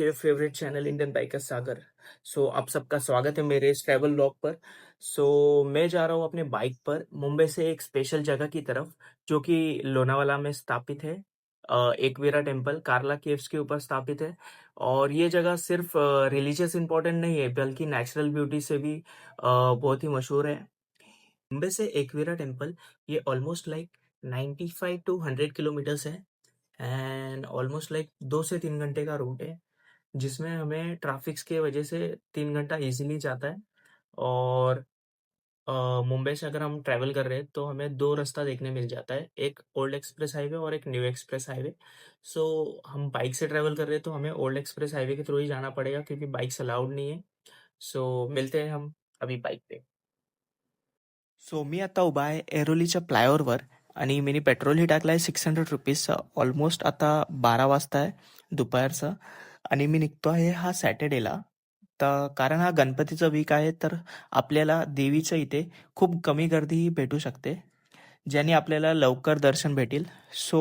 मेरे favourite channel Indian biker सागर। आप सबका स्वागत है मेरे इस ट्रैवल व्लॉग पर। मैं जा रहा हूँ अपने बाइक पर मुंबई से एक स्पेशल जगह की तरफ, जो कि लोनावाला में स्थापित है। एकवीरा टेम्पल कार्ला केव्स के ऊपर स्थापित है। और ये जगह सिर्फ रिलीजियस इंपॉर्टेंट नहीं है, बल्कि नेचुरल ब्यूटी से भी बहुत ही मशहूर है। मुंबई से एकवीरा टेम्पल ये ऑलमोस्ट लाइक 95 टू 100 किलोमीटर्स है। एंड ऑलमोस्ट लाइक 2 से 3 घंटे का रूट है, जिसमें हमें ट्रैफिक्स की वजह से 3 घंटा इजीली जाता है। और मुंबई से अगर हम ट्रैवल कर रहे हैं तो हमें दो रास्ता देखने मिल जाता है, एक ओल्ड एक्सप्रेस हाईवे और एक न्यू एक्सप्रेस हाईवे। सो हम बाइक से ट्रैवल कर रहे हैं तो हमें ओल्ड एक्सप्रेस हाईवे के थ्रू ही जाना पड़ेगा, क्योंकि बाइक्स अलाउड नहीं है। मिलते हैं हम अभी बाइक पे। मी आता उभा आहे ऐरोलीच्या फ्लायओव्हरवर आणि मी पेट्रोलही टाकलं आहे 600 रुपीजचं. ऑलमोस्ट आता 12 वाजता आहे दुपारचं. आणि मी निघतो आहे हा सॅटर्डेला. तर कारण हा गणपतीचा वीक आहे, तर आपल्याला देवीच्या इथे खूप कमी गर्दीही भेटू शकते, ज्याने आपल्याला लवकर दर्शन भेटेल. सो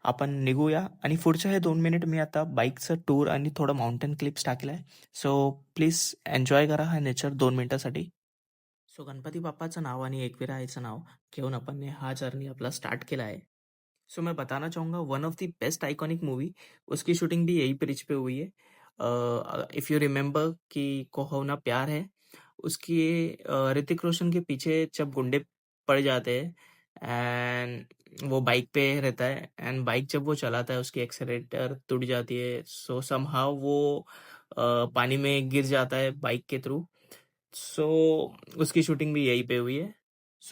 आपण निघूया आणि पुढच्या हे 2 मिनिट मी आता बाईकचं टूर आणि थोडं माउंटेन क्लिप्स टाकलं आहे. प्लीज एन्जॉय करा हा नेचर 2 मिनिटासाठी. गणपती बाप्पाचं नाव आणि एकविरा आईचं नाव घेऊन आपण हा जर्नी आपला स्टार्ट केला है। मैं बताना चाहूँगा, one of the best iconic movie, उसकी शूटिंग भी यही ब्रिज पे हुई है। इफ़ यू रिमेंबर कि कहो ना प्यार है, उसकी ऋतिक रोशन के पीछे जब गुंडे पड़ जाते हैं एंड वो बाइक पे रहता है, एंड बाइक जब वो चलाता है उसकी एक्सेलेरेटर टूट जाती है, समहाउ वो पानी में गिर जाता है बाइक के थ्रू। सो उसकी शूटिंग भी यहीं पे हुई है।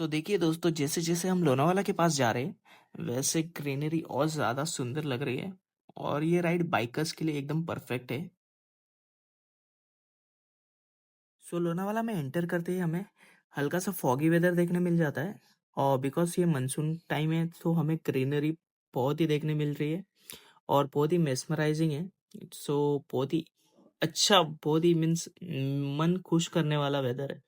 देखिए दोस्तों, जैसे जैसे हम लोनावाला के पास जा रहे हैं, वैसे ग्रीनरी और ज़्यादा सुंदर लग रही है, और ये राइड बाइकर्स के लिए एकदम परफेक्ट है। लोनावाला में एंटर करते ही हमें हल्का सा फॉगी वेदर देखने मिल जाता है, और बिकॉज ये मानसून टाइम है तो हमें ग्रीनरी बहुत ही देखने मिल रही है, और बहुत ही मेस्मराइजिंग है। बहुत ही अच्छा, बहुत ही मीन्स मन खुश करने वाला वेदर है।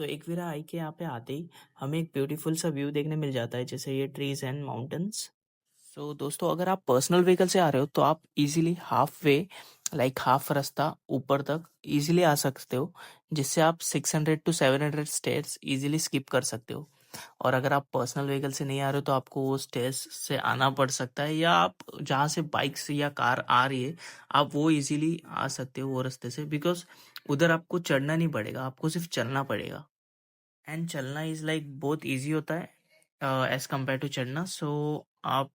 एकवीरा आई के यहाँ पे आते ही हमें एक ब्यूटीफुल सा व्यू देखने मिल जाता है, जैसे ये ट्रीज एंड माउंटेन्स। दोस्तों, अगर आप पर्सनल व्हीकल से आ रहे हो तो आप easily half way, like half रास्ता ऊपर तक इजीली आ सकते हो, जिससे आप 600 to 700 स्टेयर्स इजीली स्किप कर सकते हो। और अगर आप पर्सनल व्हीकल से नहीं आ रहे हो तो आपको वो स्टेयर्स से आना पड़ सकता है, या आप जहाँ से बाइक से या कार आ रही है आप वो इजीली आ सकते हो वो रास्ते से, बिकॉज उधर आपको चढ़ना नहीं पड़ेगा, आपको सिर्फ चलना पड़ेगा। एंड चलना इज लाइक बहुत इजी होता है एज कम्पेयर टू चढ़ना। आप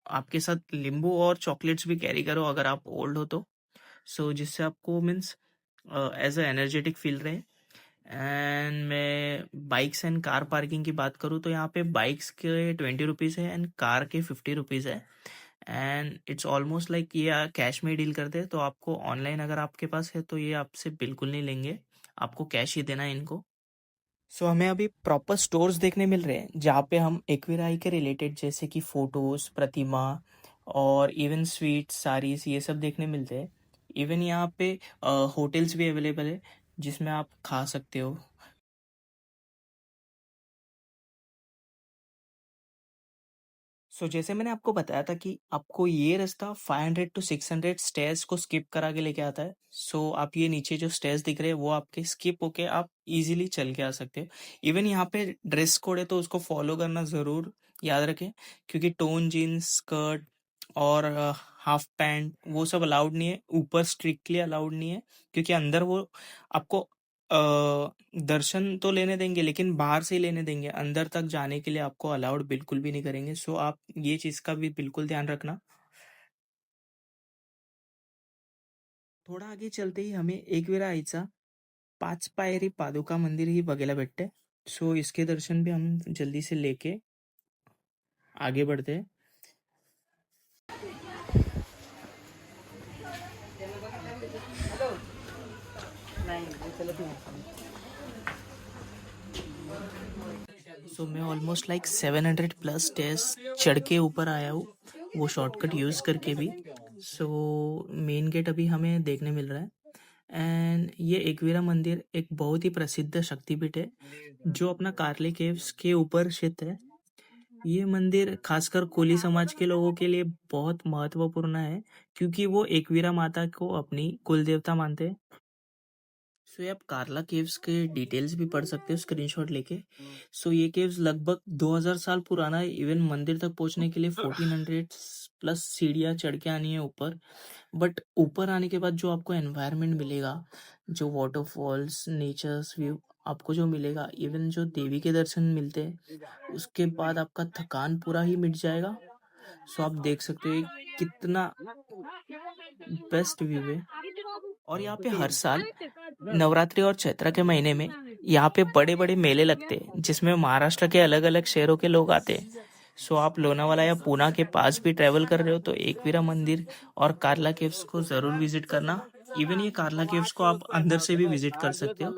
आपके साथ नींबू और चॉकलेट्स भी कैरी करो अगर आप ओल्ड हो तो, जिससे आपको means as a energetic feel रहे। एंड मैं बाइक्स एंड कार पार्किंग की बात करूँ तो यहाँ पे बाइक्स के 20 रुपीज़ है एंड कार के 50 रुपीज़ है। एंड इट्स ऑलमोस्ट लाइक ये कैश में ही डील करते हैं, तो आपको ऑनलाइन अगर आपके पास है तो ये आपसे बिल्कुल नहीं लेंगे, आपको कैश ही देना है इनको। हमें अभी प्रॉपर स्टोर्स देखने मिल रहे हैं, जहाँ पे हम एक्वेराई के रिलेटेड जैसे कि फोटोज, प्रतिमा और इवन स्वीट्स, साड़ीज, ये सब देखने मिलते हैं। इवन यहाँ पे होटल्स भी अवेलेबल है, जिसमें आप खा सकते हो। जैसे मैंने आपको बताया था कि आपको ये रास्ता 500 to 600 स्टेयर्स को स्किप करा के लेके आता है। आप ये नीचे जो स्टेयर्स दिख रहे हैं वो आपके स्किप होके आप इजीली चल के आ सकते हो। इवन यहाँ पे ड्रेस कोड है तो उसको फॉलो करना ज़रूर याद रखें, क्योंकि टोन जीन्स, स्कर्ट और हाफ पैंट वो सब अलाउड नहीं है, ऊपर स्ट्रिक्टली अलाउड नहीं है, क्योंकि अंदर वो आपको दर्शन तो लेने देंगे लेकिन बाहर से ही लेने देंगे, अंदर तक जाने के लिए आपको अलाउड बिल्कुल भी नहीं करेंगे। आप ये चीज़ का भी बिल्कुल ध्यान रखना। थोडा आगे चलते ही हमें एकविरा आईचा 5 पायरी पादुका मंदिर ही बघायला भेटते। इसके दर्शन भी हम जल्दी से लेके आगे बढ़ते हैं। मैं ऑलमोस्ट लाइक 700 प्लस स्टेयर्स चढ़ के ऊपर आया हूँ, वो शॉर्टकट यूज़ करके भी। मेन गेट अभी हमें देखने मिल रहा है। एंड ये एकवीरा मंदिर एक बहुत ही प्रसिद्ध शक्तिपीठ है, जो अपना कार्ले केव्स के ऊपर स्थित है। ये मंदिर खासकर कोली समाज के लोगों के लिए बहुत महत्वपूर्ण है, क्योंकि वो एकवीरा माता को अपनी कुल देवता मानते हैं। सो ये आप कार्ला केव्स के डिटेल्स भी पढ़ सकते हो स्क्रीनशॉट लेके। सो ये केव्स लगभग 2000 साल पुराना है। इवन मंदिर तक पहुंचने के लिए 1400 प्लस सीढ़ियाँ चढ़ के आनी है ऊपर। बट ऊपर आने के बाद जो आपको एनवायरनमेंट मिलेगा, जो वाटरफॉल्स, नेचर्स व्यू आपको जो मिलेगा, इवन जो देवी के दर्शन मिलते हैं, उसके बाद आपका थकान पूरा ही मिट जाएगा। सो आप देख सकते हो ये कितना बेस्ट व्यू है। और यहाँ पे हर साल नवरात्रि और चैत्र के महीने में यहाँ पे बड़े बड़े मेले लगते हैं, जिसमें महाराष्ट्र के अलग अलग शहरों के लोग आते हैं। सो आप लोनावाला या पूना के पास भी ट्रेवल कर रहे हो तो एकवीरा मंदिर और कार्ला केव्स को जरूर विजिट करना। इवन ये कार्ला केव्स को आप अंदर से भी विजिट कर सकते हो।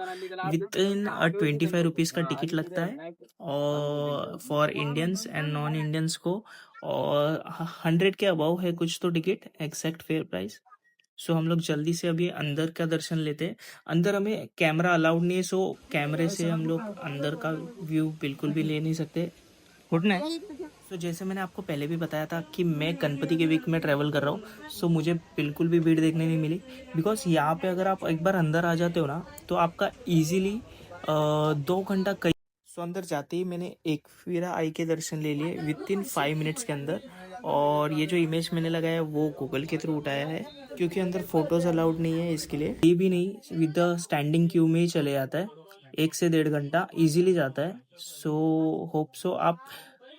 विद इन 25 रुपीज का टिकट लगता है और for Indians and non Indians को, और 100 के अबव है कुछ तो टिकट, एग्जैक्ट फेयर प्राइस। सो हम लोग जल्दी से अभी अंदर का दर्शन लेते हैं। अंदर हमें कैमरा अलाउड नहीं है, सो कैमरे से हम लोग अंदर का व्यू बिल्कुल भी ले नहीं सकते। घुटना है। सो जैसे मैंने आपको पहले भी बताया था कि मैं गणपति के वीक में ट्रैवल कर रहा हूँ, सो मुझे बिल्कुल भी भीड़ देखने नहीं मिली। बिकॉज यहाँ पे अगर आप एक बार अंदर आ जाते हो ना, तो आपका ईजिली 2 घंटा कहीं। सो अंदर जाते ही मैंने एकवीरा आई के दर्शन ले लिए विद इन 5 मिनट्स के अंदर। और ये जो इमेज मैंने लगाया वो गूगल के थ्रू उठाया है, क्योंकि अंदर फोटोज अलाउड नहीं है, इसके लिए ये भी नहीं, विद द स्टैंडिंग क्यू में ही चले जाता है। 1 से 1.5 घंटा इजीली जाता है। सो होप सो आप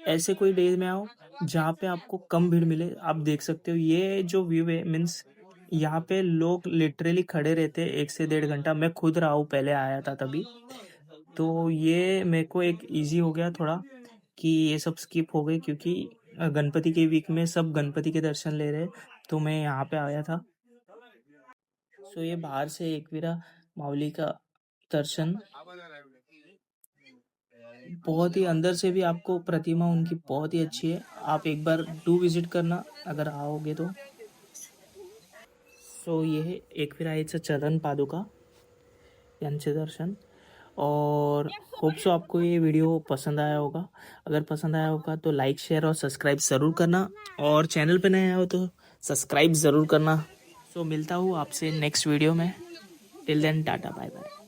ऐसे कोई डेज में आओ जहाँ पे आपको कम भीड़ मिले। आप देख सकते हो ये जो व्यू है, मीन्स यहाँ पे लोग लिटरली खड़े रहते हैं 1 से 1.5 घंटा। मैं खुद रहा हूँ, पहले आया था तभी। तो ये मेरे को एक इजी हो गया थोड़ा कि ये सब स्किप हो गए, क्योंकि गणपति के वीक में सब गणपति के दर्शन ले रहे, तो मैं यहाँ पे आया था। सो ये बाहर से एकवीरा मावली का दर्शन, बहुत ही अंदर से भी आपको प्रतिमा उनकी बहुत ही अच्छी है। आप एक बार डू विजिट करना अगर आओगे तो। सो ये है एकवीरा आईचं चरण पादुका यांचे दर्शन। और होप सो आपको ये वीडियो पसंद आया होगा। अगर पसंद आया होगा तो लाइक, शेयर और सब्सक्राइब ज़रूर करना, और चैनल पे नए आए हो तो सब्सक्राइब ज़रूर करना। सो मिलता हूँ आपसे नेक्स्ट वीडियो में। Till then tata bye bye.